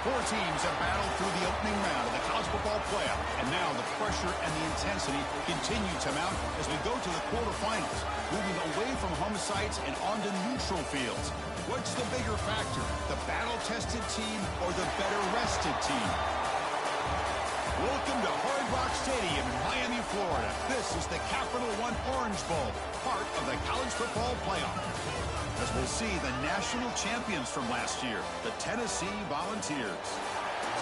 Four teams have battled through the opening round of the college football playoff, and now the pressure and the intensity continue to mount as we go to the quarterfinals, moving away from home sites and onto neutral fields. What's the bigger factor, the battle-tested team or the better-rested team? Welcome to Hard Rock Stadium in Miami, Florida. This is the Capital One Orange Bowl, part of the college football playoff. As we'll see the national champions from last year, the Tennessee Volunteers,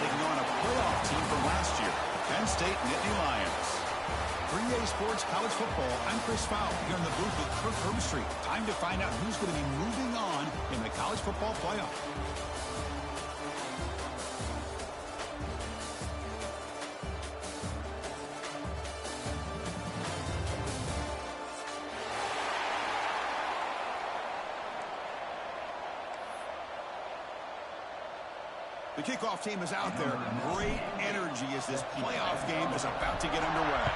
taking on a playoff team from last year, Penn State Nittany Lions. 3A Sports College Football, I'm Chris Fowle, here in the booth with Kirk Herbstreit. Time to find out who's going to be moving on in the college football playoff. The kickoff team is out there. Great energy as this playoff game is about to get underway.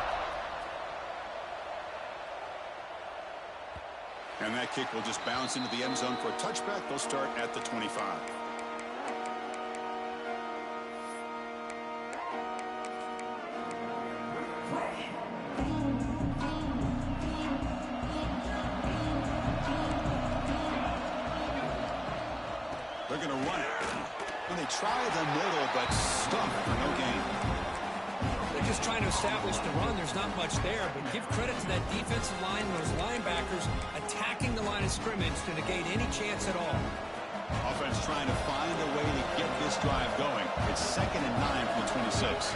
And that kick will just bounce into the end zone for a touchback. They'll start at the 25. They're going to run it. And they try the middle, but stuck for no gain. They're just trying to establish the run. There's not much there, but give credit to that defensive line and those linebackers attacking the line of scrimmage to negate any chance at all. Offense trying to find a way to get this drive going. It's 2nd and 9 from the 26.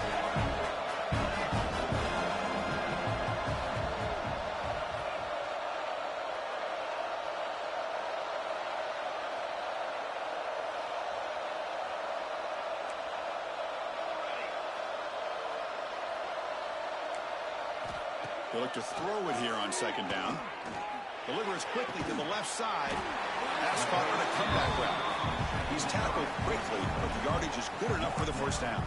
They look to throw it here on 2nd down. Delivers quickly to the left side. Pass caught on a comeback route. He's tackled quickly, but the yardage is good enough for the first down.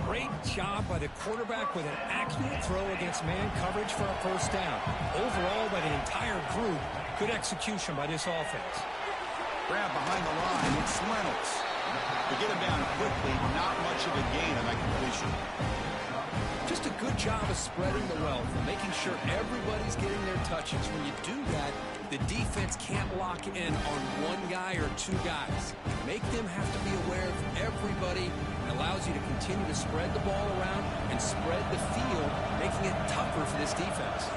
Great job by the quarterback with an accurate throw against man coverage for a first down. Overall, by the entire group, good execution by this offense. Grab behind the line. It's Reynolds. They get him down quickly. Not much of a gain on that completion. Just a good job of spreading the wealth and making sure everybody's getting their touches. When you do that, the defense can't lock in on one guy or two guys. Make them have to be aware of everybody. It allows you to continue to spread the ball around and spread the field, making it tougher for this defense.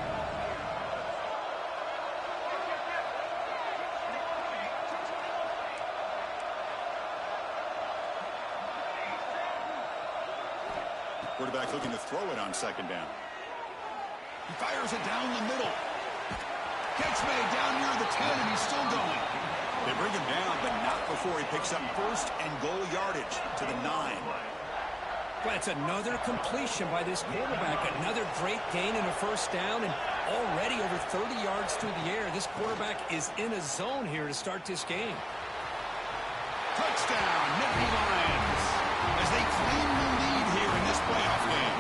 Quarterback looking to throw it on 2nd down. He fires it down the middle. Catch made down near the 10, and he's still going. They bring him down, but not before he picks up 1st and goal yardage to the 9. But it's another completion by this quarterback. Another great gain in a first down, and already over 30 yards through the air. This quarterback is in a zone here to start this game. Touchdown, Nittany Lions, as they claim the lead here in this playoff game.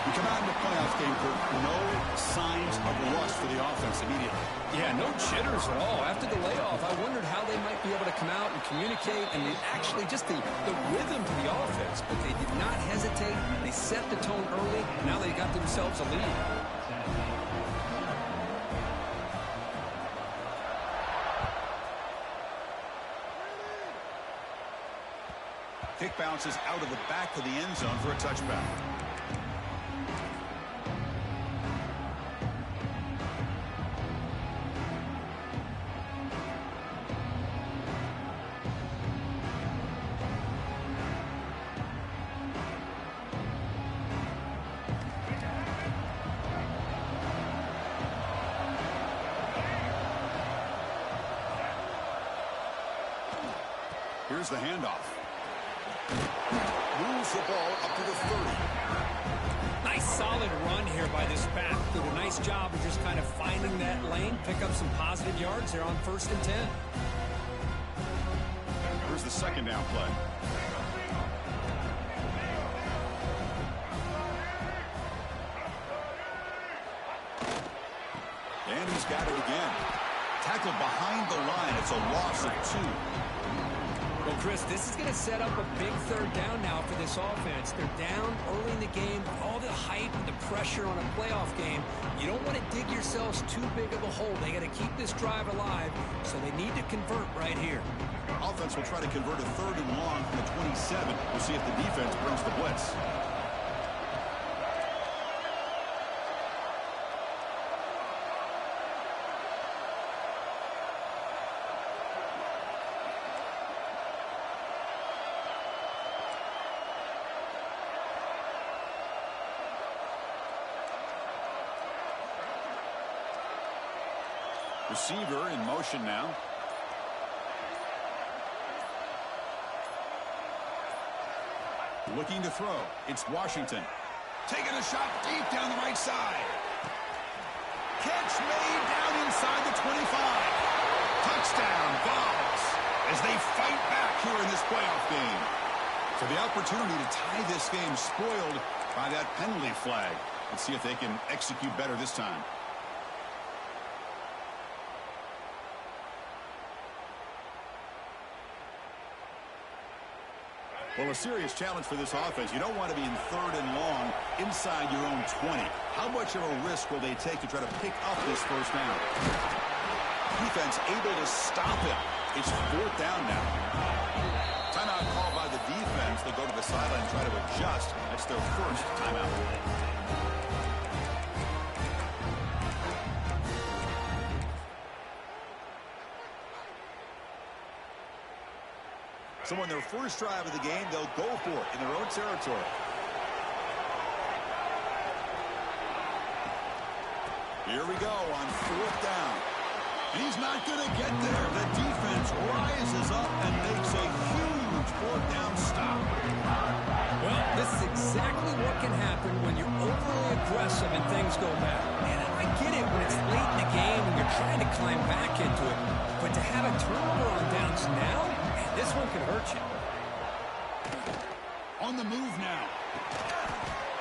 We come out in the playoff game, Kirk, no signs of rust for the offense immediately. Yeah, no jitters at all. After the layoff, I wondered how they might be able to come out and communicate, and actually just the rhythm to the offense. But they did not hesitate. They set the tone early. Now they got themselves a lead. Kick bounces out of the back of the end zone for a touchback. Here's the handoff. Moves the ball up to the 30. Nice solid run here by this back. Did a nice job of just kind of finding that lane, pick up some positive yards there on 1st and 10. Here's the 2nd down play. And he's got it again. Tackled behind the line. It's a loss of 2. Well, Chris, this is going to set up a big third down now for this offense. They're down early in the game. All the hype and the pressure on a playoff game. You don't want to dig yourselves too big of a hole. They got to keep this drive alive, so they need to convert right here. Offense will try to convert a 3rd and long from the 27. We'll see if the defense brings the blitz. Receiver in motion now. Looking to throw. It's Washington. Taking a shot deep down the right side. Catch made down inside the 25. Touchdown, Vols, as they fight back here in this playoff game. So the opportunity to tie this game spoiled by that penalty flag. Let's see if they can execute better this time. Well, a serious challenge for this offense. You don't want to be in 3rd and long inside your own 20. How much of a risk will they take to try to pick up this first down? Defense able to stop it. It's 4th down now. Timeout called by the defense. They'll go to the sideline and try to adjust. That's their first timeout. So on their first drive of the game, they'll go for it in their own territory. Here we go on 4th down. And he's not going to get there. The defense rises up and makes a huge 4th down stop. Well, this is exactly what can happen when you're overly aggressive and things go bad. And I get it when it's late in the game and you're trying to climb back into it. But to have a turnover on downs now, this one can hurt you. On the move now.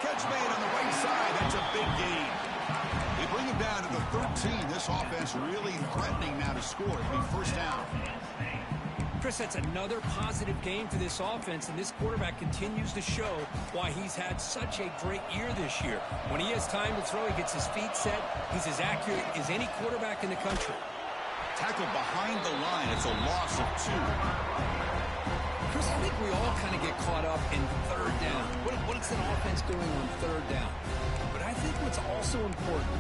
Catch made on the right side. That's a big gain. They bring him down to the 13. This offense really threatening now to score. It'll be 1st down. Chris, that's another positive game for this offense, and this quarterback continues to show why he's had such a great year this year. When he has time to throw, he gets his feet set. He's as accurate as any quarterback in the country. Tackled behind the line. It's a loss of 2. Chris, I think we all kind of get caught up in 3rd down. What is an offense doing on 3rd down? But I think what's also important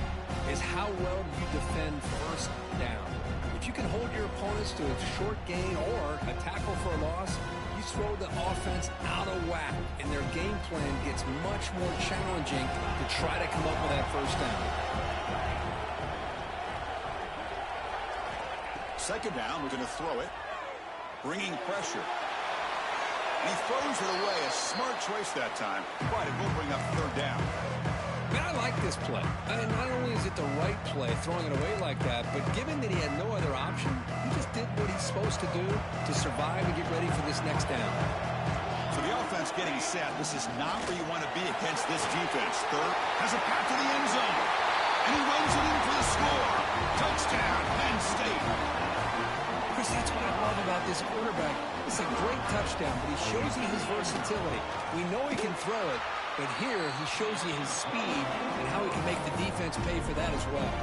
is how well you defend 1st down. If you can hold your opponents to a short gain or a tackle for a loss, you throw the offense out of whack, and their game plan gets much more challenging to try to come up with that 1st down. 2nd down, we're going to throw it. Bringing pressure. And he throws it away. A smart choice that time. But it will bring up 3rd down. Man, I like this play. And not only is it the right play, throwing it away like that, but given that he had no other option, he just did what he's supposed to do to survive and get ready for this next down. So the offense getting set. This is not where you want to be against this defense. 3rd has a path to the end zone. And he runs it in for the score. Touchdown, Penn State. Chris, that's what I love about this quarterback. It's a great touchdown, but he shows you his versatility. We know he can throw it, but here he shows you his speed and how he can make the defense pay for that as well.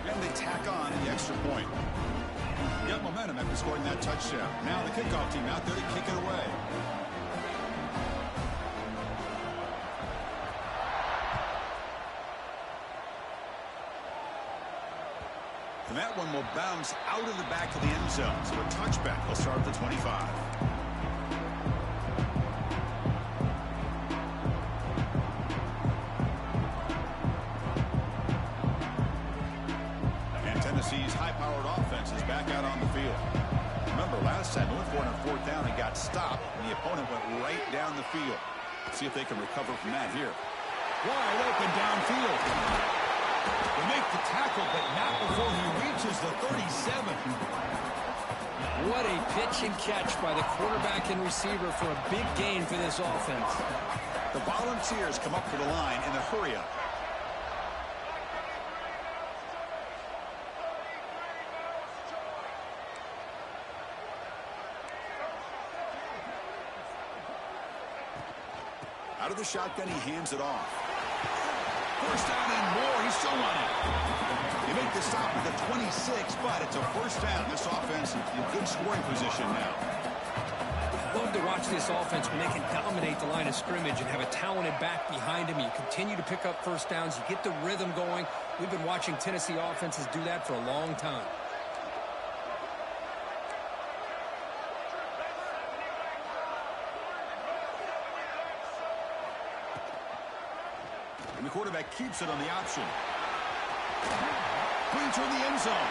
And they tack on the extra point. Get momentum after scoring that touchdown. Now the kickoff team out there to kick it away. And that one will bounce out of the back of the end zone. So a touchback will start at the 25. And Tennessee's high-powered offense is back out on the field. Remember, last time they went for it on 4th down and got stopped, and the opponent went right down the field. Let's see if they can recover from that here. Wide open downfield. They make the tackle, but not before he reaches the 37. What a pitch and catch by the quarterback and receiver for a big gain for this offense. The Volunteers come up to the line in a hurry-up. Out of the shotgun, he hands it off. First down and more. He's still running. You make the stop at the 26, but it's a first down. This offense in good scoring position now. Love to watch this offense when they can dominate the line of scrimmage and have a talented back behind him. You continue to pick up first downs. You get the rhythm going. We've been watching Tennessee offenses do that for a long time. And the quarterback keeps it on the option. Going toward the end zone.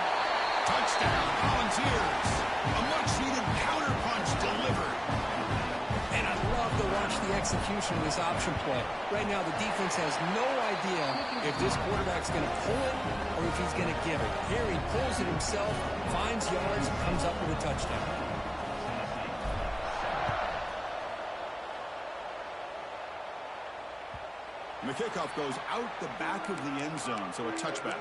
Touchdown, Volunteers. A much-needed counter-punch delivered. And I love to watch the execution of this option play. Right now, the defense has no idea if this quarterback's going to pull it or if he's going to give it. Here, he pulls it himself, finds yards, and comes up with a touchdown. And the kickoff goes out the back of the end zone, so a touchback.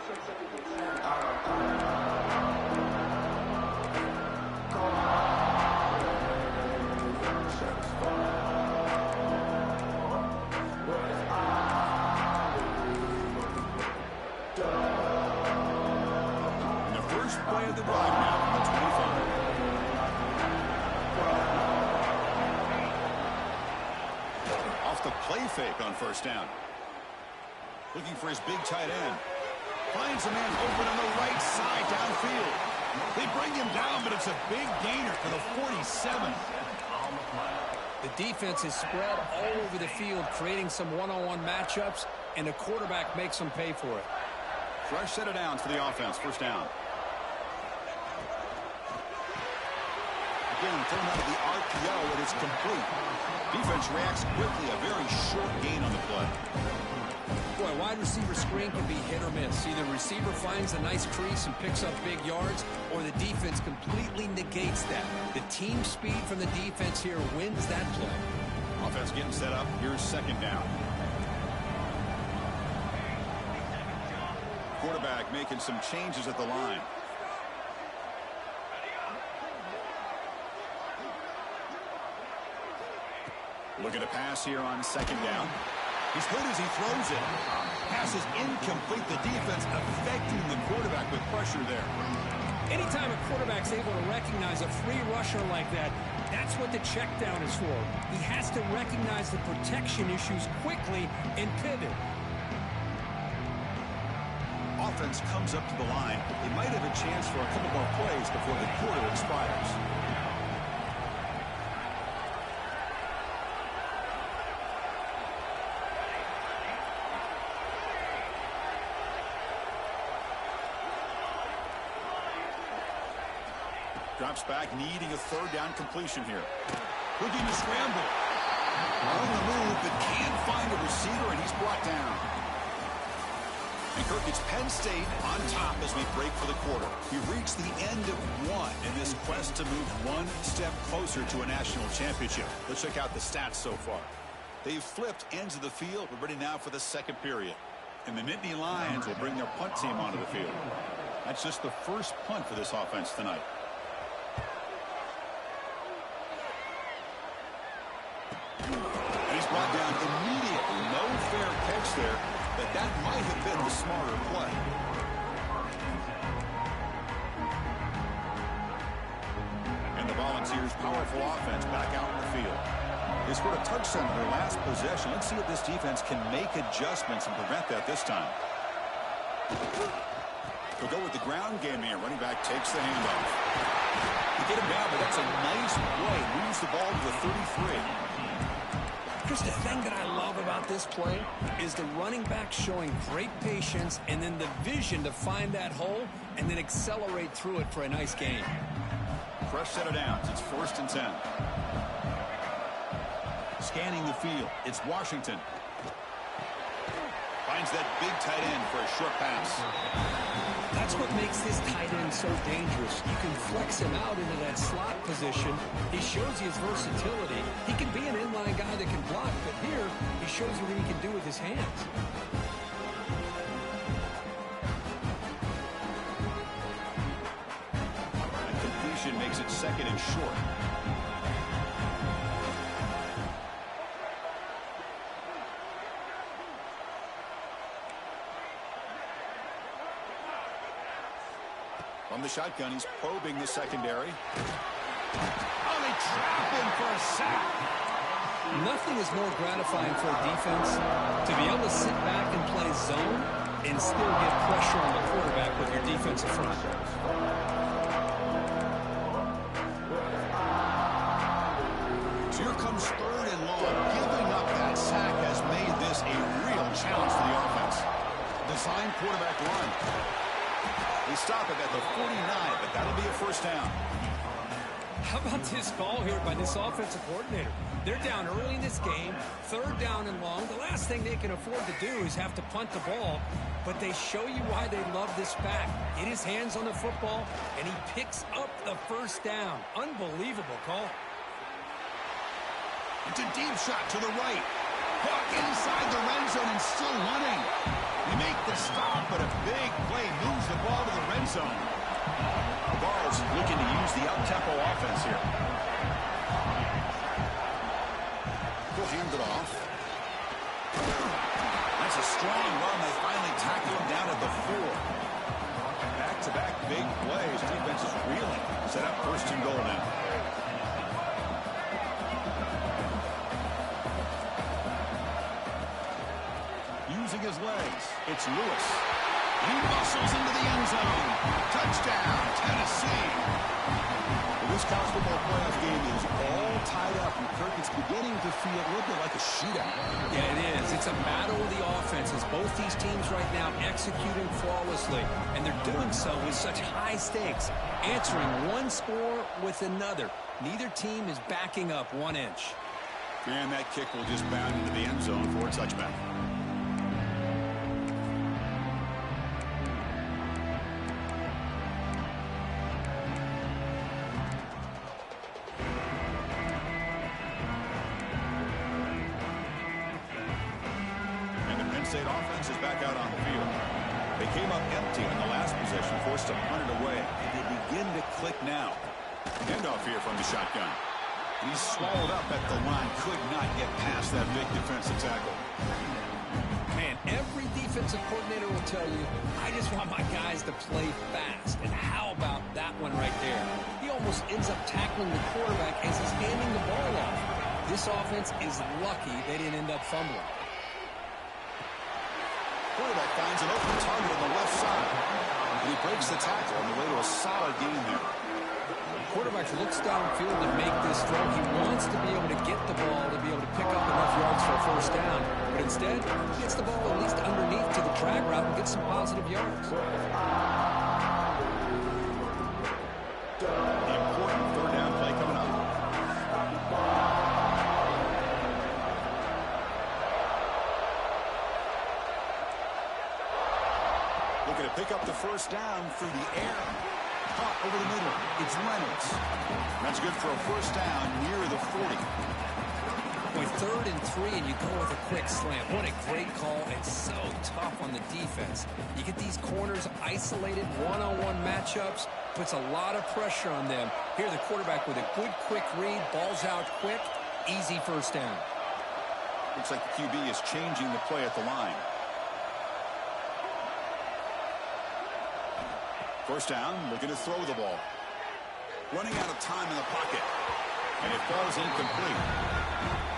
And the first play of the drive now on the 25. Off the play fake on first down. Looking for his big tight end. Finds a man open on the right side downfield. They bring him down, but it's a big gainer for the 47. The defense is spread all over the field, creating some one-on-one matchups, and the quarterback makes them pay for it. Fresh set of downs for the offense. First down. Again, thrown out of the RPO, and it's complete. Defense reacts quickly. A very short gain on the play. Boy, wide receiver screen can be hit or miss. Either the receiver finds a nice crease and picks up big yards, or the defense completely negates that. The team speed from the defense here wins that play. Offense getting set up. Here's second down. Quarterback making some changes at the line. Looking to pass here on second down. He's hurt as he throws it. Pass is incomplete. The defense affecting the quarterback with pressure there. Anytime a quarterback's able to recognize a free rusher like that, that's what the check down is for. He has to recognize the protection issues quickly and pivot. Offense comes up to the line. They might have a chance for a couple more plays before the quarter expires. Drops back, needing a third down completion here. Looking to scramble. On the move, but can't find a receiver, and he's brought down. And Kirk, it's Penn State on top as we break for the quarter. We reach the end of one in this quest to move one step closer to a national championship. Let's check out the stats so far. They've flipped ends of the field. We're ready now for the second period. And the Nittany Lions will bring their punt team onto the field. That's just the first punt for this offense tonight. And he's brought down immediately. No fair catch there, but that might have been the smarter play. And the Volunteers' powerful offense back out in the field. They scored a touchdown in their last possession. Let's see if this defense can make adjustments and prevent that this time. They'll go with the ground game here. Running back takes the handoff. They get him down, but that's a nice play. Moves the ball to the 33. Chris, the thing that I love about this play is the running back showing great patience and then the vision to find that hole and then accelerate through it for a nice gain. Fresh set of downs. It's 1st and 10. Scanning the field. It's Washington. Finds that big tight end for a short pass. That's what makes this tight end so dangerous. You can flex him out into that slot position. He shows you his versatility. He can be an inline guy that can block, but here he shows you what he can do with his hands. That completion makes it 2nd and short. From the shotgun, he's probing the secondary. Oh, they trap him for a sack. Nothing is more gratifying for a defense to be able to sit back and play zone and still get pressure on the quarterback with your defensive front. So here comes 3rd and long. Giving up that sack has made this a real challenge for the offense. Design quarterback run. They stop it at the 49, but that'll be a first down. How about this call here by this offensive coordinator? They're down early in this game, 3rd down and long. The last thing they can afford to do is have to punt the ball, but they show you why they love this back. Get his hands on the football, and he picks up the first down. Unbelievable call. It's a deep shot to the right. Hook inside the red zone and still running. They make the stop, but a big play moves the ball to the red zone. Barnes looking to use the up-tempo offense here. He'll hand it off. That's a strong run. They finally tackle him down at the 4. Back-to-back big plays. Defense is reeling. Set up 1st and goal now. Using his legs, it's Lewis. He muscles into the end zone. Touchdown, Tennessee. This college football playoff game is all tied up, and Kirk, it's beginning to feel a little bit like a shootout. Yeah, it is. It's a battle of the offenses. Both these teams right now executing flawlessly, and they're doing so with such high stakes, answering one score with another. Neither team is backing up 1 inch. And that kick will just bound into the end zone for a touchback. State offense is back out on the field. They came up empty in the last possession, forced to punt it away. And they begin to click now. Handoff here from the shotgun. He's swallowed up at the line. Could not get past that big defensive tackle. Man, every defensive coordinator will tell you, I just want my guys to play fast. And how about that one right there? He almost ends up tackling the quarterback as he's handing the ball off. This offense is lucky they didn't end up fumbling. Quarterback finds an open target on the left side. And he breaks the tackle on the way to a solid gain there. Quarterback looks downfield to make this throw. He wants to be able to get the ball to be able to pick up enough yards for a first down. But instead, he gets the ball at least underneath to the drag route and gets some positive yards. The important 3rd down play coming up. Looking to pick up the first down through the air. Caught over the middle. It's Reynolds. That's good for a first down near the 40. With 3rd and 3, and you go with a quick slant. What a great call, and so tough on the defense. You get these corners isolated, one-on-one matchups, puts a lot of pressure on them. Here, the quarterback with a good quick read, balls out quick, easy first down. Looks like the QB is changing the play at the line. First down, looking to throw the ball. Running out of time in the pocket. And it falls incomplete.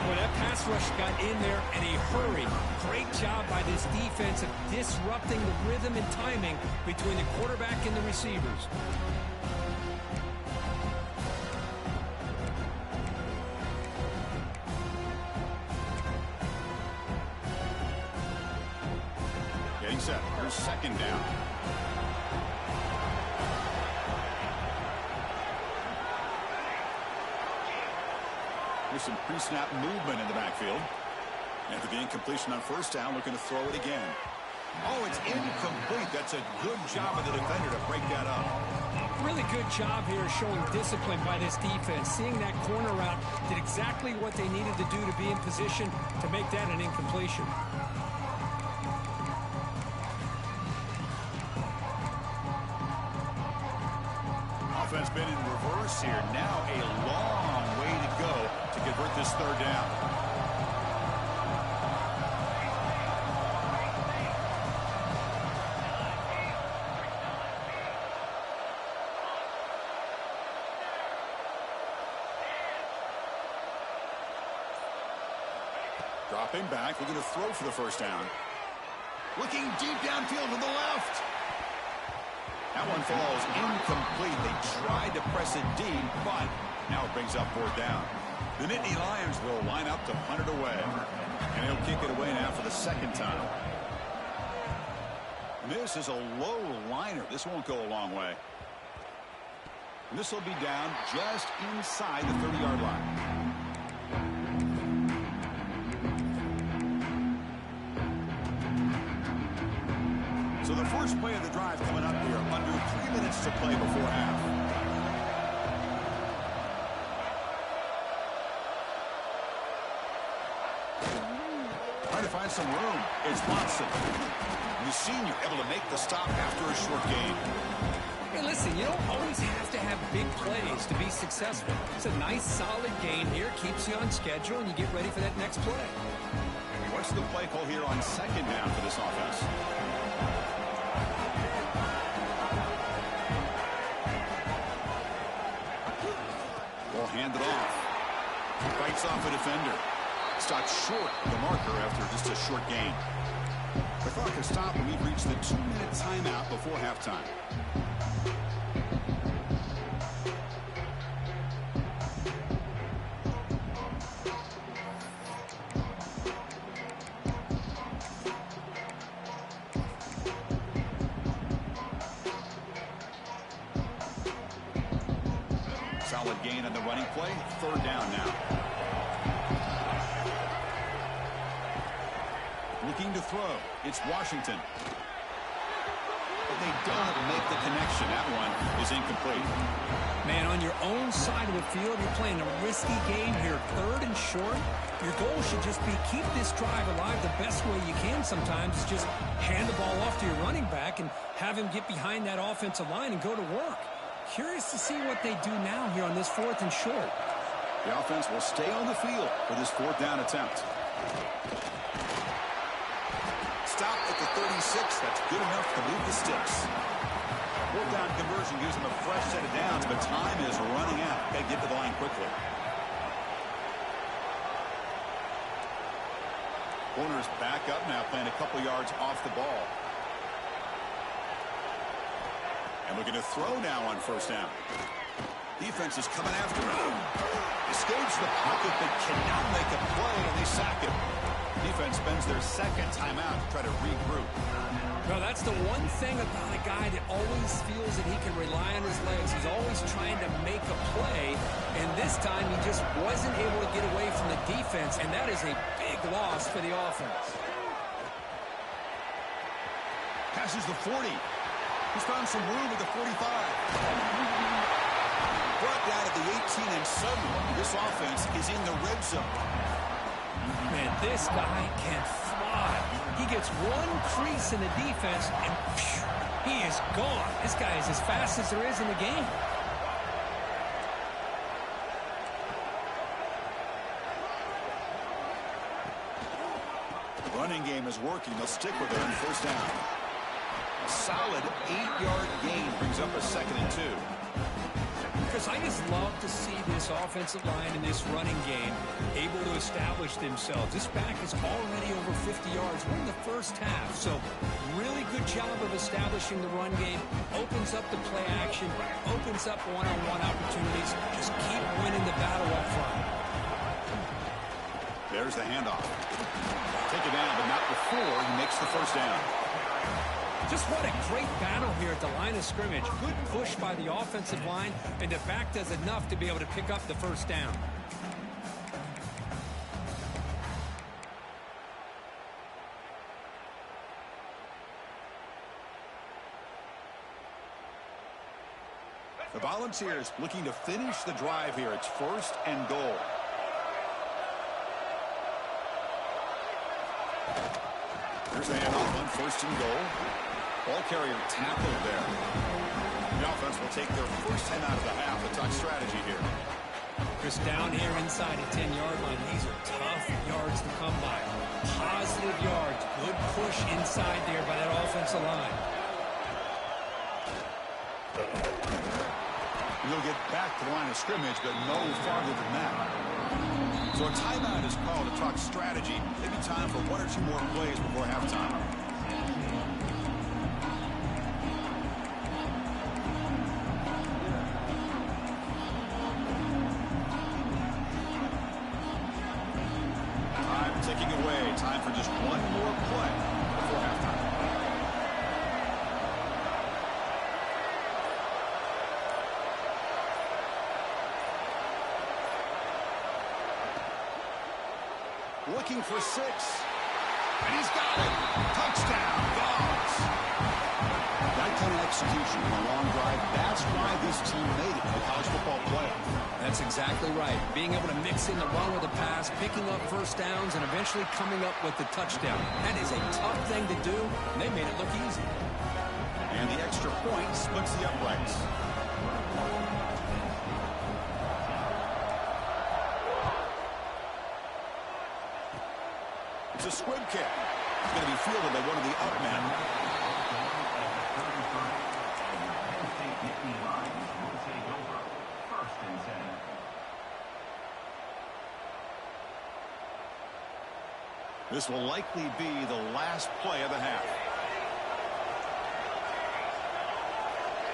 Well, that pass rush got in there in a hurry. Great job by this defense of disrupting the rhythm and timing between the quarterback and the receivers. Getting set. Here's 2nd down. There's some pre-snap movement in the backfield. After the incompletion on first down, looking to throw it again. Oh, it's incomplete. That's a good job of the defender to break that up. Really good job here showing discipline by this defense. Seeing that corner route did exactly what they needed to do to be in position to make that an incompletion. Offense been in reverse here. Now a long way to go to convert this 3rd down. Dropping back, looking to throw for the first down. Looking deep downfield to the left. That one falls incomplete. They tried to press it deep, but now it brings up fourth down. The Nittany Lions will line up to punt it away. And he'll kick it away now for the second time. This is a low liner. This won't go a long way. And this will be down just inside the 30-yard line. So the first play of the drive coming up here. Under 3 minutes to play before half. Trying to find some room. It's Watson. The senior able to make the stop after a short gain. Hey, listen, you don't always have to have big plays to be successful. It's a nice, solid gain here. Keeps you on schedule, and you get ready for that next play. What's the play call here on second down for this offense? Ball handed off. Fights off a defender. Stopped short of the marker after just a short gain. The clock has stopped and we've reached the 2-minute timeout before halftime. Solid gain on the running play. Third down now. Looking to throw. It's Washington. But they don't make the connection. That one is incomplete. Man, on your own side of the field, you're playing a risky game here. Third and short. Your goal should just be keep this drive alive the best way you can sometimes. Is just hand the ball off to your running back and have him get behind that offensive line and go to work. Curious to see what they do now here on this fourth and short. The offense will stay on the field for this fourth down attempt. Stop at the 36. That's good enough to move the sticks. Fourth down conversion gives them a fresh set of downs, but time is running out. Got to get to the line quickly. Corners back up now, playing a couple yards off the ball. And looking to throw now on first down. Defense is coming after him. Escapes the pocket, but cannot make a play, and they sack him. Defense spends their second timeout to try to regroup. No, that's the one thing about a guy that always feels that he can rely on his legs. He's always trying to make a play, and this time he just wasn't able to get away from the defense, and that is a big loss for the offense. Passes the 40. He's found some room at the 45. Brought down at the 18, and suddenly this offense is in the red zone. Man, this guy can fly. He gets one crease in the defense, and phew, he is gone. This guy is as fast as there is in the game. The running game is working. They'll stick with it on first down. A solid 8-yard gain brings up a 2nd and 2. Chris, I just love to see this offensive line and this running game able to establish themselves. This back is already over 50 yards. We're in the first half, so really good job of establishing the run game. Opens up the play action, opens up one-on-one opportunities. Just keep winning the battle up front. There's the handoff. Take it down, but not before he makes the first down. Just what a great battle here at the line of scrimmage. Good push by the offensive line, and the back does enough to be able to pick up the first down. The Volunteers looking to finish the drive here. It's 1st and goal. Here's the handoff on 1st and goal. Ball carrier tackled there. The offense will take their first 10 out of the half. A tough strategy here. Chris, down here inside the 10-yard line, these are tough yards to come by. Positive yards. Good push inside there by that offensive line. He'll get back to the line of scrimmage, but no farther than that. So a timeout is called to talk strategy. Maybe time for one or two more plays before halftime. Time ticking away. Time for just one more play before halftime. Looking for 6. And he's got it. Touchdown, Dogs. That kind of execution on a long drive, that's why this team made it to the college football playoff. That's exactly right. Being able to mix in the run with the pass, picking up first downs, and eventually coming up with the touchdown. That is a tough thing to do, and they made it look easy. And the extra point splits the uprights. It's a squib kick. It's going to be fielded by one of the up men. This will likely be the last play of the half.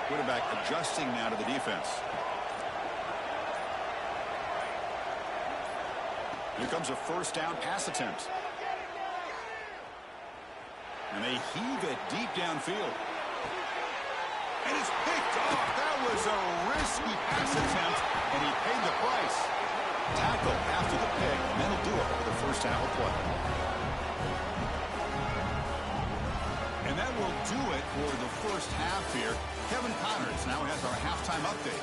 Quarterback adjusting now to the defense. Here comes a first down pass attempt. And they heave it deep downfield. And it's picked off. That was a risky pass attempt, and he paid the price. Tackle after the pick, and that'll do it for the first half of play. And that will do it for the first half here. Kevin Connors now has our halftime update.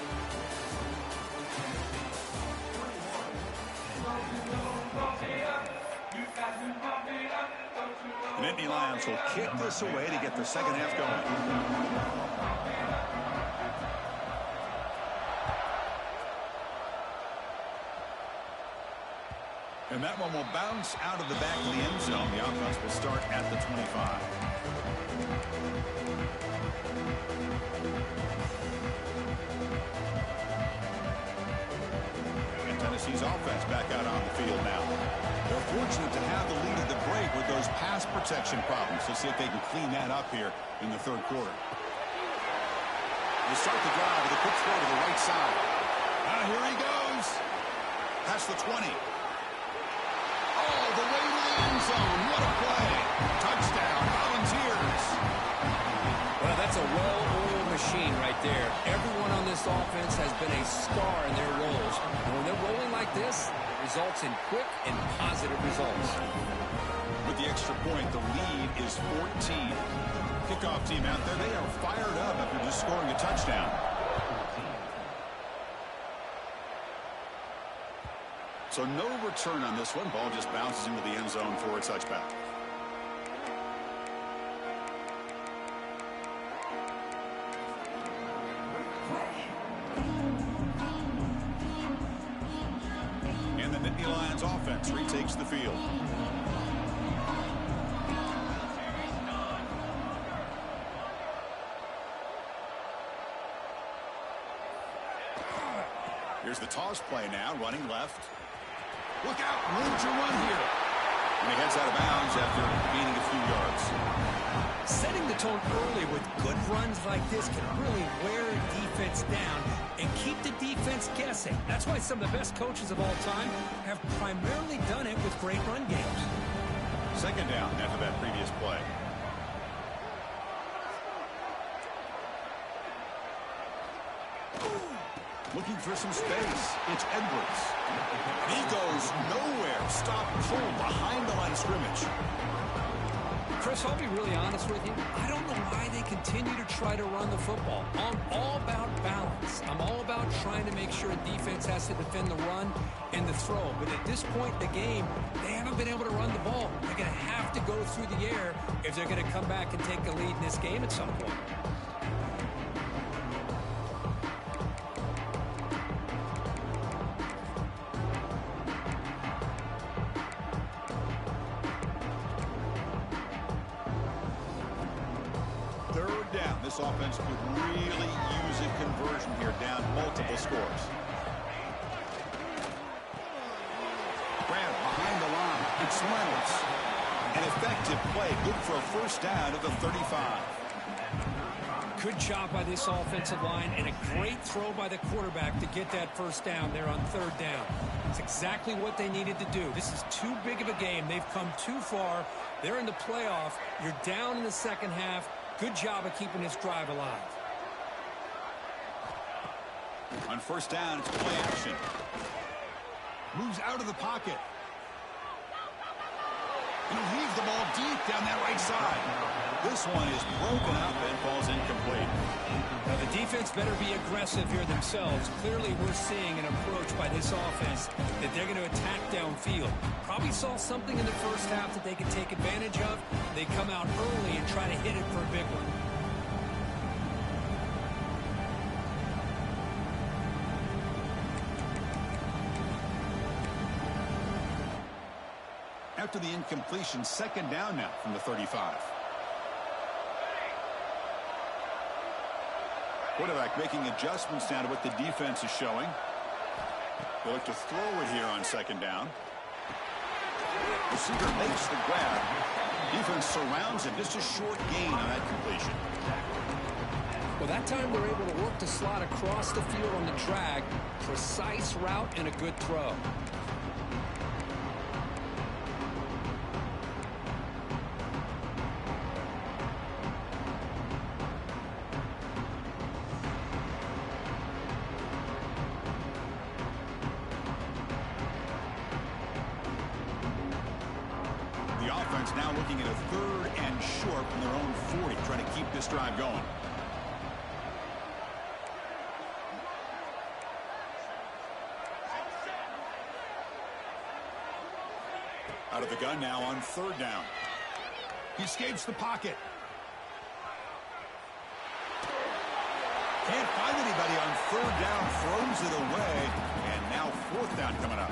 The Nittany Lions will kick this away to get the second half going. And that one will bounce out of the back of the end zone. The offense will start at the 25. And Tennessee's offense back out on the field now. They're fortunate to have the lead at the break with those pass protection problems. Let's see if they can clean that up here in the third quarter. They start the drive with a quick throw to the right side. Here he goes. Past the 20. All the way to the end zone. What a play. Touchdown, Volunteers. Well, that's a well-oiled machine right there. Everyone on this offense has been a star in their roles. And when they're rolling like this, it results in quick and positive results. With the extra point, the lead is 14. Kickoff team out there, they are fired up after just scoring a touchdown. So no return on this one. Ball just bounces into the end zone for a touchback. And the Nittany Lions offense retakes the field. Here's the toss play now, running left. Look out, room to run here. And he heads out of bounds after gaining a few yards. Setting the tone early with good runs like this can really wear a defense down and keep the defense guessing. That's why some of the best coaches of all time have primarily done it with great run games. Second down after that previous play. Looking for some space. It's Edwards. He goes nowhere. Stop pull behind the line of scrimmage. Chris, I'll be really honest with you. I don't know why they continue to try to run the football. I'm all about balance. I'm all about trying to make sure a defense has to defend the run and the throw. But at this point in the game, they haven't been able to run the ball. They're going to have to go through the air if they're going to come back and take a lead in this game at some point. This offense could really use a conversion here, down multiple scores. It's Reynolds. An effective play. Good for a first down at the 35. Good job by this offensive line and a great throw by the quarterback to get that first down there on third down. It's exactly what they needed to do. This is too big of a game. They've come too far. They're in the playoff. You're down in the second half. Good job of keeping this drive alive. On first down, it's play action. Moves out of the pocket. He leaves the ball deep down that right side. This one is broken up and falls incomplete. Now the defense better be aggressive here themselves. Clearly we're seeing an approach by this offense that they're going to attack downfield. Probably saw something in the first half that they could take advantage of. They come out early and try to hit it for a big one. After the incompletion, second down now from the 35. Quarterback making adjustments now to what the defense is showing. They look to throw it here on second down. Receiver makes the grab. Defense surrounds him. Just a short gain on that completion. Well, that time they're able to work the slot across the field on the drag. Precise route and a good throw. Now looking at a third and short from their own 40, trying to keep this drive going. Out of the gun now on third down. He escapes the pocket. Can't find anybody on third down, throws it away, and now fourth down coming up.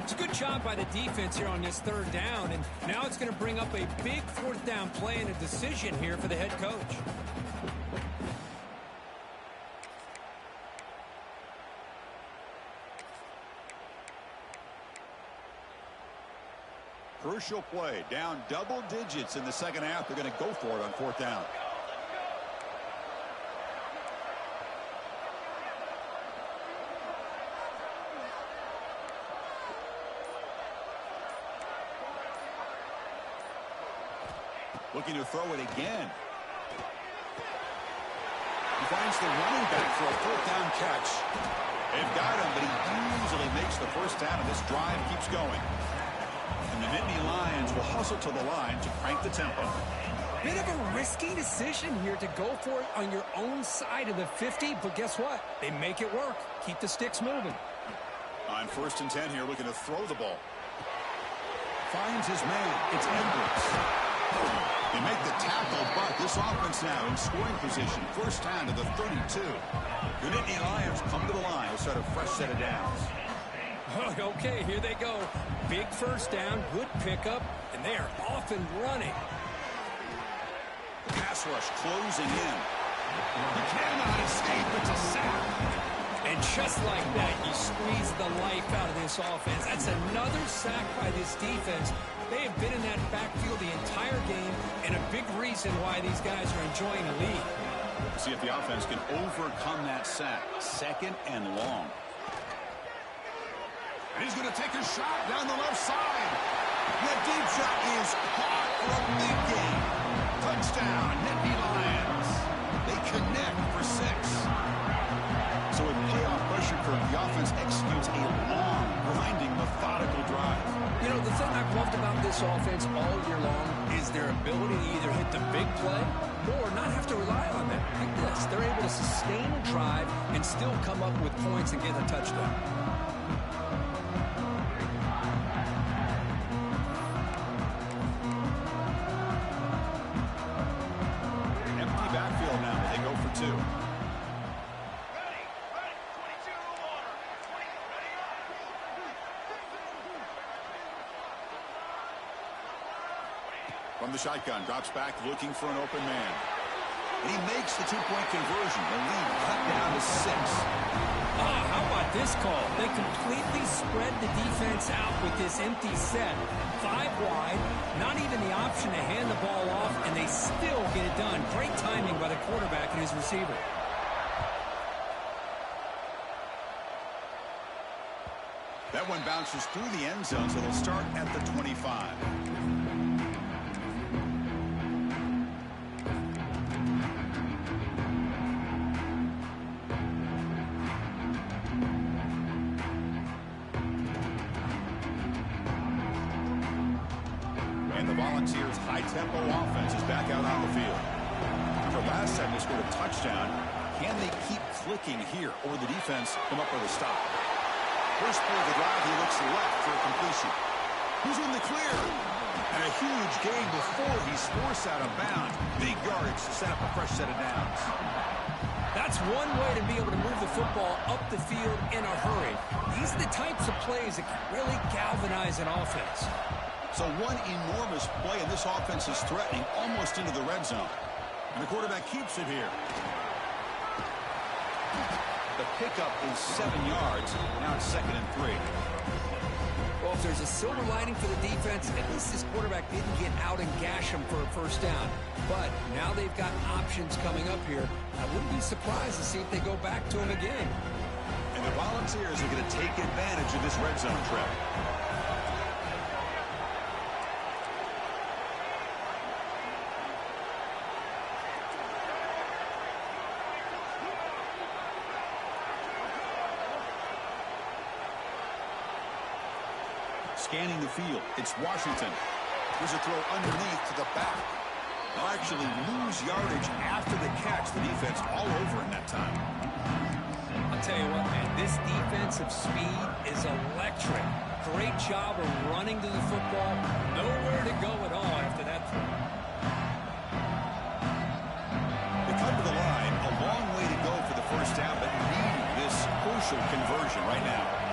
It's a good job by the defense here on this third down, and now it's going to bring up a big fourth down play and a decision here for the head coach. Crucial play, down double digits in the second half. They're going to go for it on fourth down. Looking to throw it again. He finds the running back for a fourth down catch. They've got him, but he easily makes the first down, and this drive keeps going. And the Nittany Lions will hustle to the line to crank the tempo. Bit of a risky decision here to go for it on your own side of the 50, but guess what? They make it work. Keep the sticks moving. On first and 10 here, looking to throw the ball. Finds his man. It's Edwards. They make the tackle, but this offense now in scoring position. First down to the 32. The Nittany Lions come to the line. They'll start a fresh set of downs. Okay, here they go. Big first down, good pickup, and they are off and running. Pass rush closing in. He cannot escape. It's a sack. And just like that, you squeeze the life out of this offense. That's another sack by this defense. They have been in that backfield the entire game, and a big reason why these guys are enjoying the lead. See if the offense can overcome that sack. Second and long. And he's going to take a shot down the left side. The deep shot is caught for a big gain. Touchdown, Nittany Lions. They connect for 6. So with playoff pressure curve, the offense executes a long, grinding, methodical drive. You know, the thing I've loved about this offense all year long is their ability to either hit the big play or not have to rely on that. Like this, they're able to sustain a drive and still come up with points and get a touchdown. Empty backfield now. They go for 2. From the shotgun, drops back, looking for an open man. And he makes the two-point conversion. The lead cut down to 6. Oh, how about this call? They completely spread the defense out with this empty set. 5 wide, not even the option to hand the ball off, and they still get it done. Great timing by the quarterback and his receiver. That one bounces through the end zone, so they'll start at the 25. And the Volunteers' high-tempo offense is back out on the field. After last time they scored a touchdown, can they keep clicking here, or the defense come up with a stop? First play of the drive, he looks left for a completion. He's in the clear. And a huge gain before he's forced out of bounds. Big yardage to set up a fresh set of downs. That's one way to be able to move the football up the field in a hurry. These are the types of plays that can really galvanize an offense. So one enormous play, and this offense is threatening almost into the red zone. And the quarterback keeps it here. The pickup is 7 yards. Now it's 2nd and 3. Well, if there's a silver lining for the defense, at least this quarterback didn't get out and gash him for a first down. But now they've got options coming up here. I wouldn't be surprised to see if they go back to him again. And the Volunteers are going to take advantage of this red zone trap. Scanning the field, it's Washington. Here's a throw underneath to the back. They'll actually lose yardage after the catch. The defense all over in that time. I'll tell you what, man, this defensive speed is electric. Great job of running to the football. Nowhere to go at all after that throw. They come to the line, a long way to go for the first down, but need this crucial conversion right now.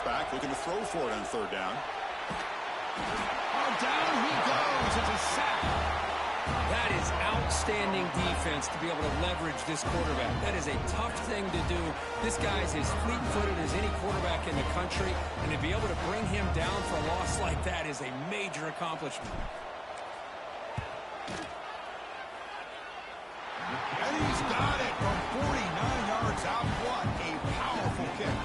Back, looking to throw for it on 3rd down. Oh, down he goes. It's a sack. That is outstanding defense to be able to leverage this quarterback. That is a tough thing to do. This guy's as fleet-footed as any quarterback in the country, and to be able to bring him down for a loss like that is a major accomplishment. And he's got it from 49 yards out. What a powerful kick.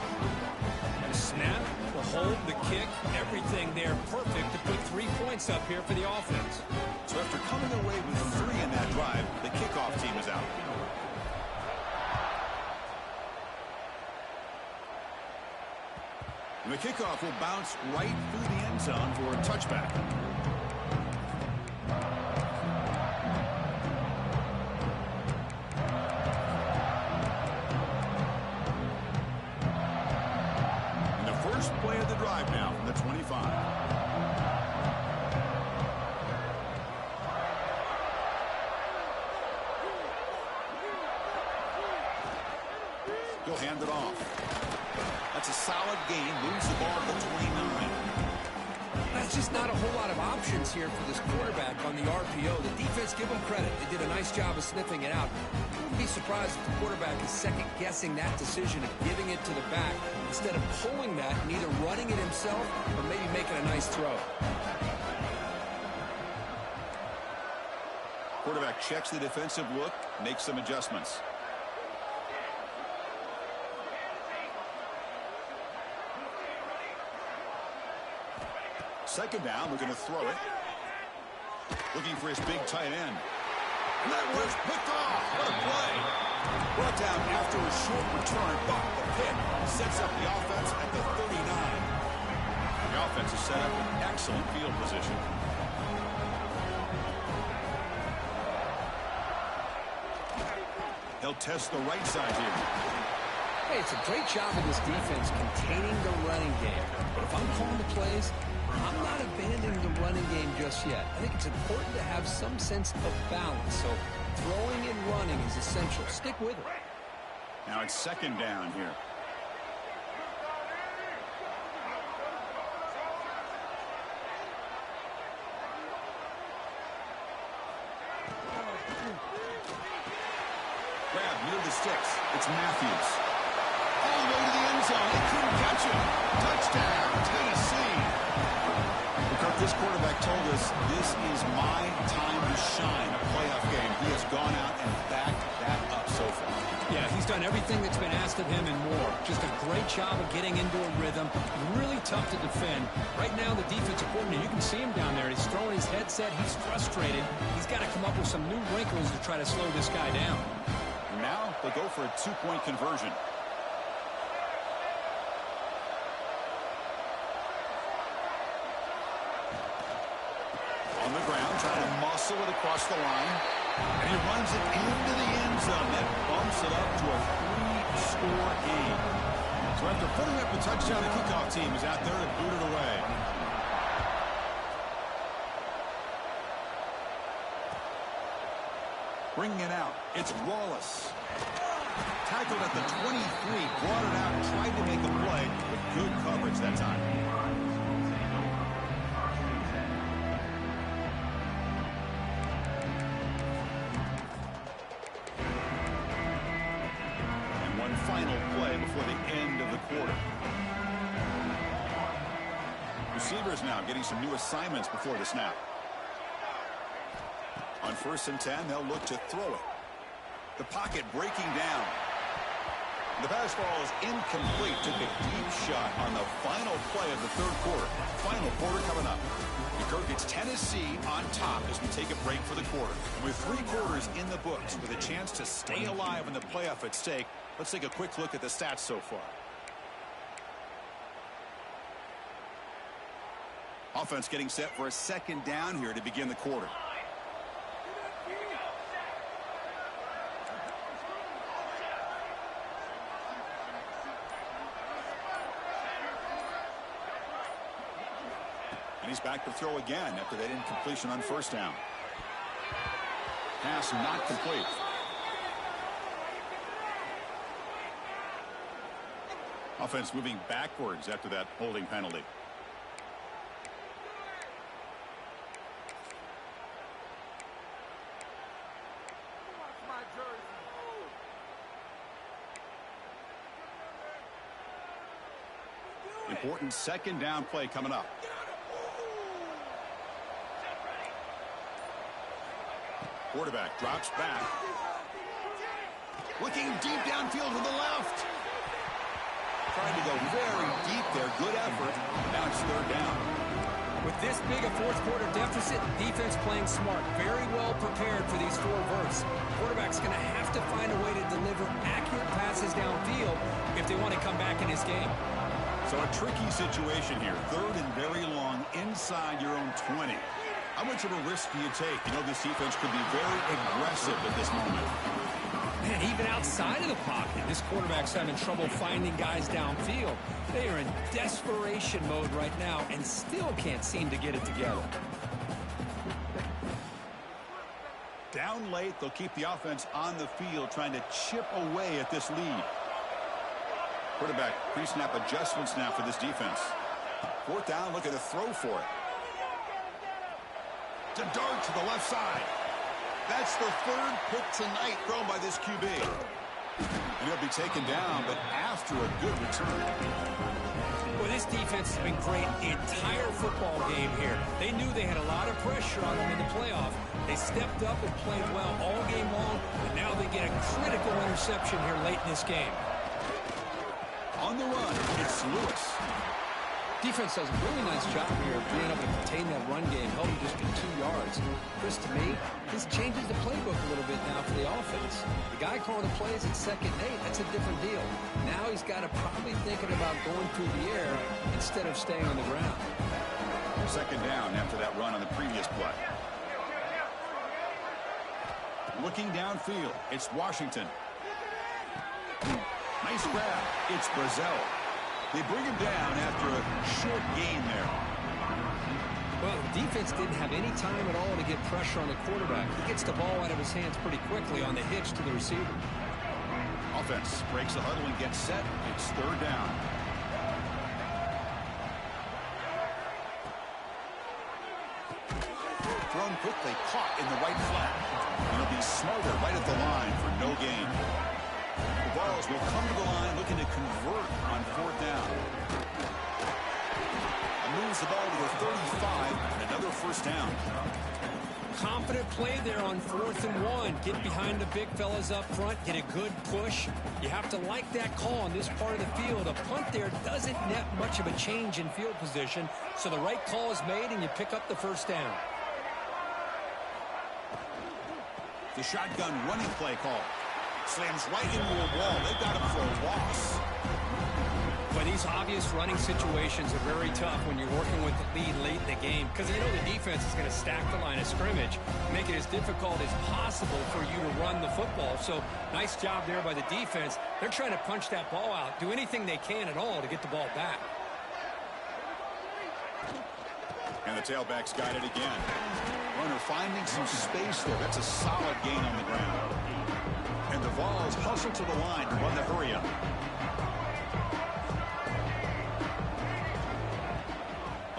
Snap, the hold, the kick, everything there perfect to put 3 points up here for the offense. So after coming away with 3 in that drive, the kickoff team is out. And the kickoff will bounce right through the end zone for a touchback. Play of the drive now from the 25. He'll hand it off. That's a solid gain. Moves the ball to the 29. That's just not a whole lot of options here for this quarterback on the RPO. The defense, give them credit. They did a nice job of sniffing it out. I wouldn't be surprised if the quarterback is second-guessing that decision of giving it to the back instead of pulling that and either running it himself or maybe making a nice throw. Quarterback checks the defensive look, makes some adjustments. Second down, looking to throw it. Looking for his big tight end. And that was picked off. What a play. Brought down after a short return, but the pick sets up the offense at the 39. The offense is set up in excellent field position. He'll test the right side here. Hey, it's a great job of this defense containing the running game. But if I'm calling the plays, I'm not abandoning the running game just yet. I think it's important to have some sense of balance. So throwing and running is essential. Stick with it. Now it's second down here. grab near the sticks. It's Matthews. All the way to the end zone. They couldn't catch him. Touchdown, Tennessee. This quarterback told us this is my time to shine, a playoff game. He has gone out and backed that up so far. Yeah, he's done everything that's been asked of him and more. Just a great job of getting into a rhythm. Really tough to defend. Right now, the defensive coordinator, you can see him down there. He's throwing his headset. He's frustrated. He's got to come up with some new wrinkles to try to slow this guy down. Now they go for a two-point conversion. On the ground, trying to muscle it across the line. And he runs it into the end zone. That bumps it up to a 3-score game. So after putting up a touchdown, the kickoff team is out there to boot it away. Bringing it out, it's Wallace. Tackled at the 23, brought it out, tried to make a play, but good coverage that time. Final play before the end of the quarter. Receivers now getting some new assignments before the snap. On 1st and 10, they'll look to throw it. The pocket breaking down. The pass ball is incomplete. Took a deep shot on the final play of the third quarter. Final quarter coming up. Kirk, it's Tennessee on top as we take a break for the quarter. With 3 quarters in the books, with a chance to stay alive in the playoff at stake, let's take a quick look at the stats so far. Offense getting set for a second down here to begin the quarter. And he's back to throw again after that incompletion on 1st down. Pass not complete. Offense moving backwards after that holding penalty. Important second down play coming up. Quarterback drops back. Looking deep downfield to the left. Trying to go very deep there. Good effort. Now it's 3rd down. With this big a 4th quarter deficit, defense playing smart. Very well prepared for these 4 verts. Quarterback's going to have to find a way to deliver accurate passes downfield if they want to come back in this game. So a tricky situation here. 3rd and very long inside your own 20. How much of a risk do you take? You know, this defense could be very aggressive at this moment. Man, even outside of the pocket, this quarterback's having trouble finding guys downfield. They are in desperation mode right now and still can't seem to get it together. Down late, they'll keep the offense on the field trying to chip away at this lead. Quarterback pre-snap adjustments now for this defense. 4th down, looking to throw for it. To dart to the left side. That's the 3rd pick tonight thrown by this QB. And he'll be taken down, but after a good return. Well, this defense has been great the entire football game here. They knew they had a lot of pressure on them in the playoff. They stepped up and played well all game long, and now they get a critical interception here late in this game. On the run, it's Lewis. Defense does a really nice job here of being able to contain that run game, held him just to 2 yards. Chris, to me, this changes the playbook a little bit now for the offense. The guy calling the plays at 2nd and 8, that's a different deal. Now he's got to probably thinking about going through the air instead of staying on the ground. 2nd down after that run on the previous play. Looking downfield, it's Washington. Nice grab. It's Brazil. They bring him down after a short gain there. Well, the defense didn't have any time at all to get pressure on the quarterback. He gets the ball out of his hands pretty quickly on the hitch to the receiver. Offense breaks the huddle and gets set. It's 3rd down. Thrown quickly, caught in the right flat. And he'll be smarter right at the line for no gain. will come to the line looking to convert on 4th down. Moves the ball to the 35 and another 1st down. Confident play there on 4th and 1. Get behind the big fellas up front. Get a good push. You have to like that call on this part of the field. A punt there doesn't net much of a change in field position, so the right call is made and you pick up the 1st down. The shotgun running play call. Slams right into a wall. They've got him for a loss. But these obvious running situations are very tough when you're working with the lead late in the game, because they know the defense is going to stack the line of scrimmage, make it as difficult as possible for you to run the football. So nice job there by the defense. They're trying to punch that ball out, do anything they can at all to get the ball back. And the tailback's got it again. Runner finding some space there. That's a solid gain on the ground. And the Vols hustle to the line to run the hurry up.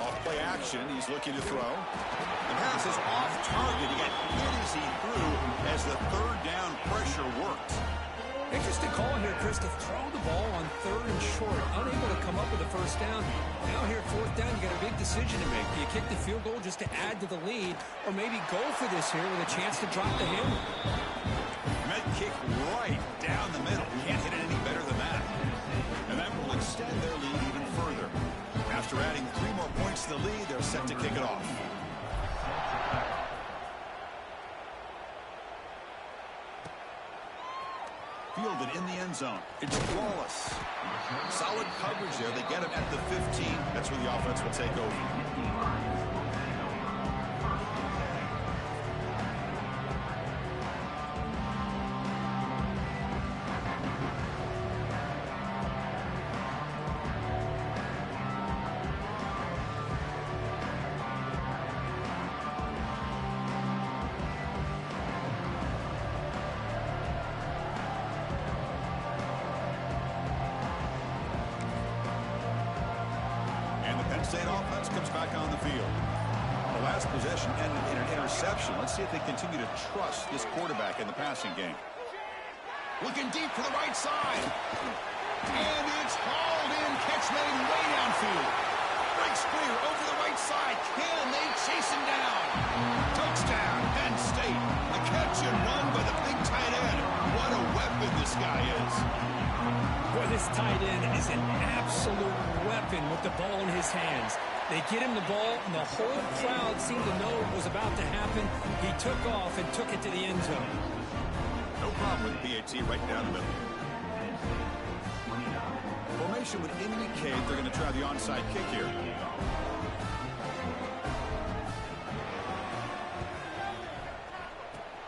Off-play action. He's looking to throw. The pass is off target. He got hit as he threw as the 3rd down pressure worked. Interesting call here, Chris, to throw the ball on 3rd and short. Unable to come up with a 1st down. Now here, 4th down, you got a big decision to make. Do you kick the field goal just to add to the lead, or maybe go for this here with a chance to drop the hammer? Med kick right down the middle. Can't hit it any better than that. And that will extend their lead even further. After adding 3 more points to the lead, they're set to kick it off. Fielded in the end zone. It's flawless. Solid coverage there. They get him at the 15. That's where the offense will take over. State offense comes back on the field. The last possession ended in an interception. Let's see if they continue to trust this quarterback in the passing game. Looking deep to the right side. And it's hauled in. Catch made way downfield. Breaks clear over the right side. Can they chase him down? Touchdown, Penn State. A catch and run by the big tight end. What a weapon this guy is. Boy, this tight end is an absolute weapon with the ball in his hands. They get him the ball, and the whole crowd seemed to know what was about to happen. He took off and took it to the end zone. No problem with PAT right down the middle. Formation would indicate they're going to try the onside kick here.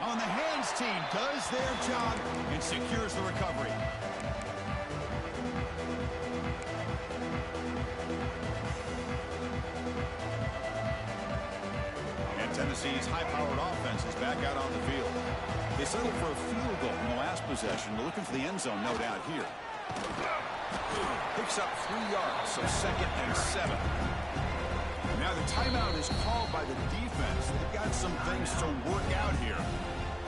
On the hands team does their job and secures the recovery. Tennessee's high-powered offense is back out on the field. They settled for a field goal in the last possession. They're looking for the end zone, no doubt, here. Picks up 3 yards, so 2nd and 7. Now the timeout is called by the defense. They've got some things to work out here.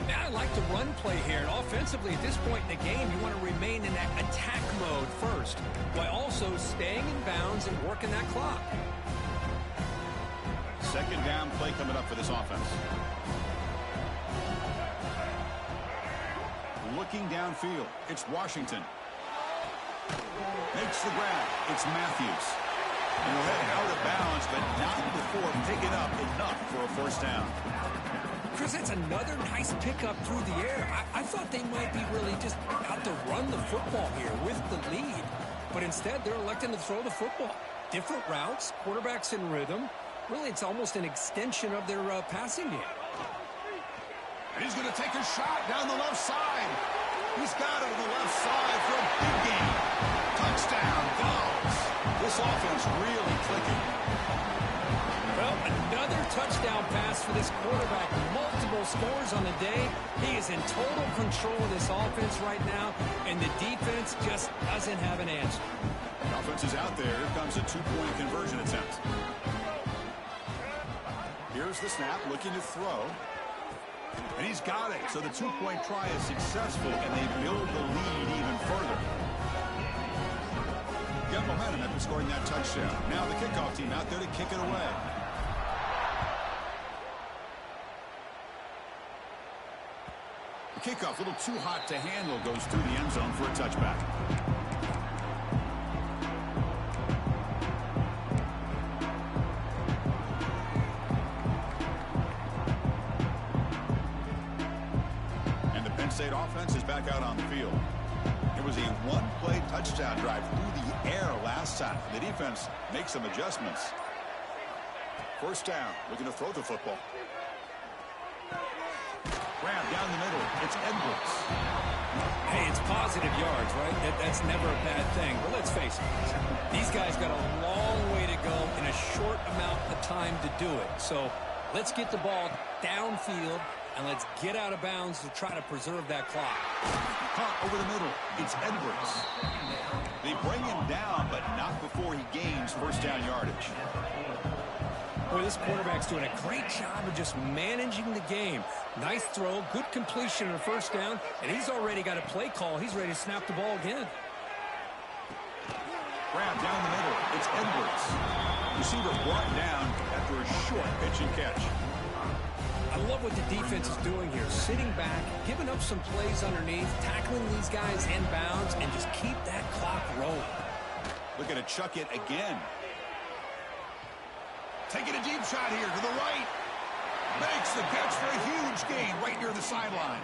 Now I like the run play here. And offensively, at this point in the game, you want to remain in that attack mode first, while also staying in bounds and working that clock. 2nd down play coming up for this offense. Looking downfield, it's Washington. Makes the grab. It's Matthews. And he'll head out of bounds, but not before picking up enough for a 1st down. Chris, that's another nice pickup through the air. I thought they might be really just out to run the football here with the lead. But instead, they're electing to throw the football. Different routes, quarterbacks in rhythm. Really, it's almost an extension of their passing game. And he's going to take a shot down the left side. He's got it on the left side for a big game. Touchdown, Vols. This offense really clicking. Well, another touchdown pass for this quarterback. Multiple scores on the day. He is in total control of this offense right now, and the defense just doesn't have an answer. The offense is out there. Here comes a 2-point conversion attempt. Here's the snap, looking to throw. And he's got it. So the two-point try is successful, and they build the lead even further. Got momentum after scoring that touchdown. Now the kickoff team out there to kick it away. The kickoff, a little too hot to handle, goes through the end zone for a touchback. And the Penn State offense is back out on the field. It was a one-play touchdown drive through the air last time. The defense makes some adjustments. First down, looking to throw the football. Grab down the middle. It's Edwards. Hey, it's positive yards, right? That's never a bad thing. But let's face it, these guys got a long way to go in a short amount of time to do it. So let's get the ball downfield, and let's get out of bounds to try to preserve that clock. Caught over the middle. It's Edwards. They bring him down, but not before he gains first down yardage. Boy, this quarterback's doing a great job of just managing the game. Nice throw, good completion on first down, and he's already got a play call. He's ready to snap the ball again. Grab down the middle. It's Edwards. Receiver brought down after a short pitch and catch. I love what the defense is doing here. Sitting back, giving up some plays underneath, tackling these guys in bounds, and just keep that clock rolling. Looking to chuck it again. Taking a deep shot here to the right. Makes the catch for a huge gain right near the sideline.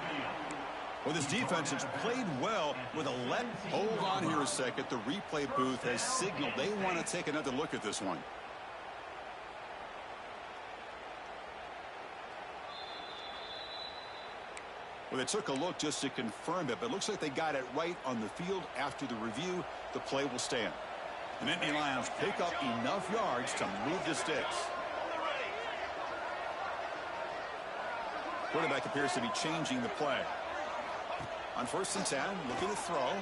Well, this defense has played well with a let. Hold on here a second. The replay booth has signaled they want to take another look at this one. Well, they took a look just to confirm it, but it looks like they got it right on the field. After the review, the play will stand. The Nittany Lions pick up enough yards to move the sticks. Quarterback appears to be changing the play. On 1st and 10, looking to throw.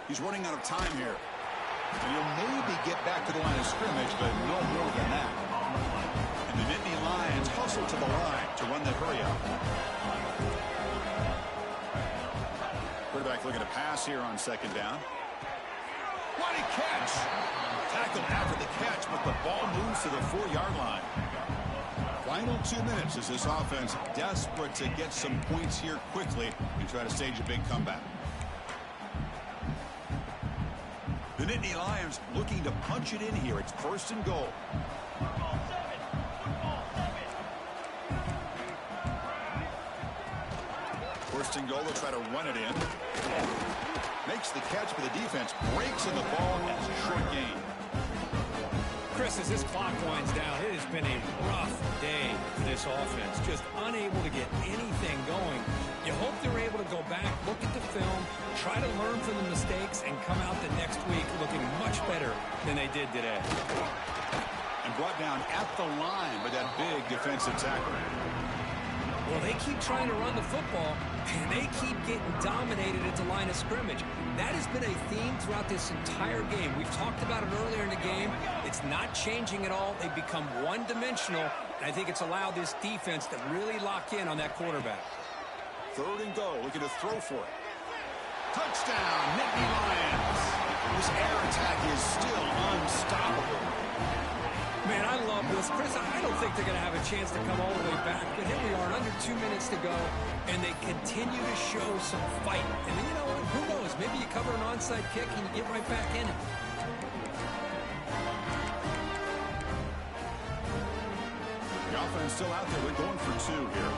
He's running out of time here. And he'll maybe get back to the line of scrimmage, but no more than that. And the Nittany Lions hustle to the line to run that hurry up. Quarterback looking to pass here on 2nd down. What a catch! Tackled after the catch, but the ball moves to the 4-yard line. Final 2 minutes as this offense desperate to get some points here quickly and try to stage a big comeback. The Nittany Lions looking to punch it in here. It's 1st and goal. First and goal, they'll try to run it in. Makes the catch, but the defense breaks in the ball as a short gain. Chris, as this clock winds down, it has been a rough day for this offense. Just unable to get anything going. You hope they're able to go back, look at the film, try to learn from the mistakes, and come out the next week looking much better than they did today. And brought down at the line by that big defensive tackle. Well, they keep trying to run the football, and they keep getting dominated at the line of scrimmage. That has been a theme throughout this entire game. We've talked about it earlier in the game. It's not changing at all. They've become one-dimensional, and I think it's allowed this defense to really lock in on that quarterback. 3rd and goal, looking to throw for it. Touchdown, Nittany Lions. This air attack is still unstoppable. Man, I love this. Chris, I don't think they're going to have a chance to come all the way back, but here we are, under 2 minutes to go, and they continue to show some fight. And then, you know what? Who knows? Maybe you cover an onside kick and you get right back in it. The offense still out there. They're going for 2 here.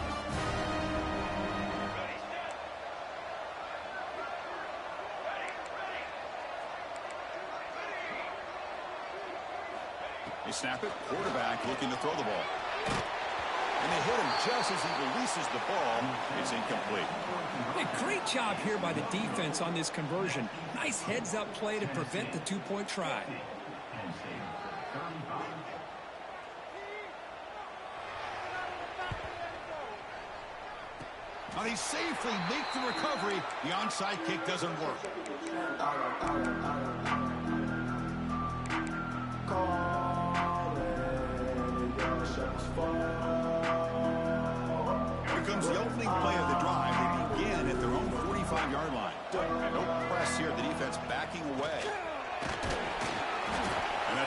They snap it. Quarterback looking to throw the ball. And they hit him just as he releases the ball. It's incomplete. A great job here by the defense on this conversion. Nice heads-up play to prevent the 2-point try. Now they safely make the recovery. The onside kick doesn't work.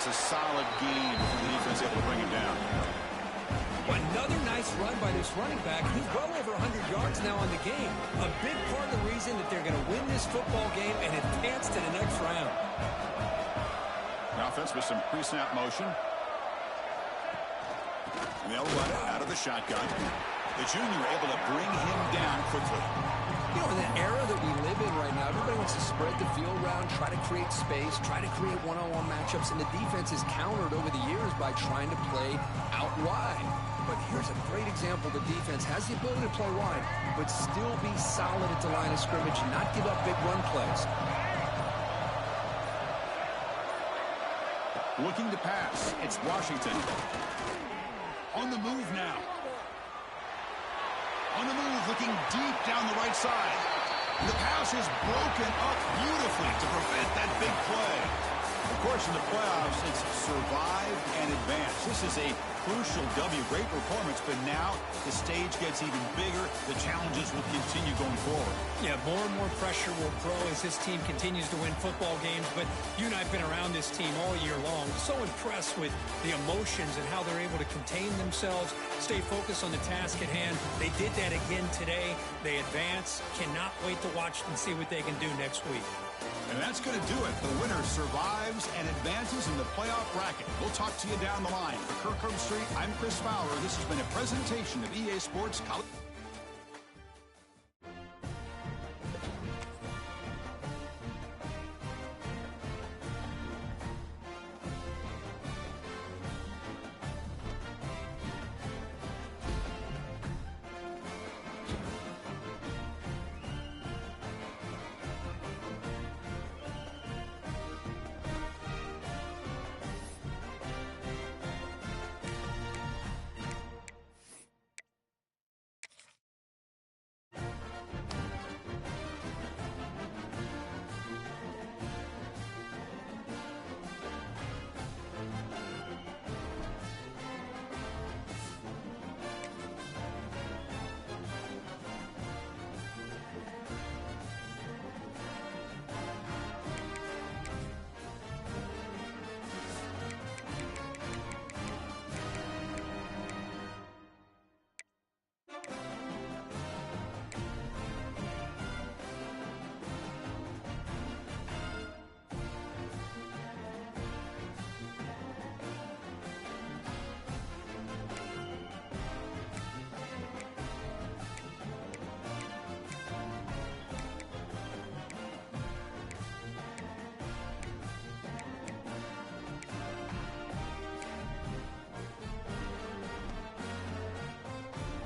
a solid gain for the defense able to bring him down. Another nice run by this running back. He's well over 100 yards now on the game. A big part of the reason that they're going to win this football game and advance to the next round. The offense with some pre-snap motion. And they'll run out of the shotgun. The junior able to bring him down quickly. You know, in the era that we live in right now, everybody wants to spread the field around, try to create space, try to create one-on-one matchups, and the defense is countered over the years by trying to play out wide. But here's a great example. The defense has the ability to play wide, but still be solid at the line of scrimmage, not give up big run plays. Looking to pass. It's Washington. On the move now. On the move, looking deep down the right side. The pass is broken up beautifully to prevent that big play. Of course, in the playoffs, it's survive and advance. This is a crucial W. Great performance, but now the stage gets even bigger. The challenges will continue going forward. Yeah, more and more pressure will grow as this team continues to win football games. But you and I have been around this team all year long. So impressed with the emotions and how they're able to contain themselves, stay focused on the task at hand. They did that again today. They advance. Cannot wait to watch and see what they can do next week. And that's going to do it. The winner survives and advances in the playoff bracket. We'll talk to you down the line. For Kirk Street, I'm Chris Fowler. This has been a presentation of EA Sports College.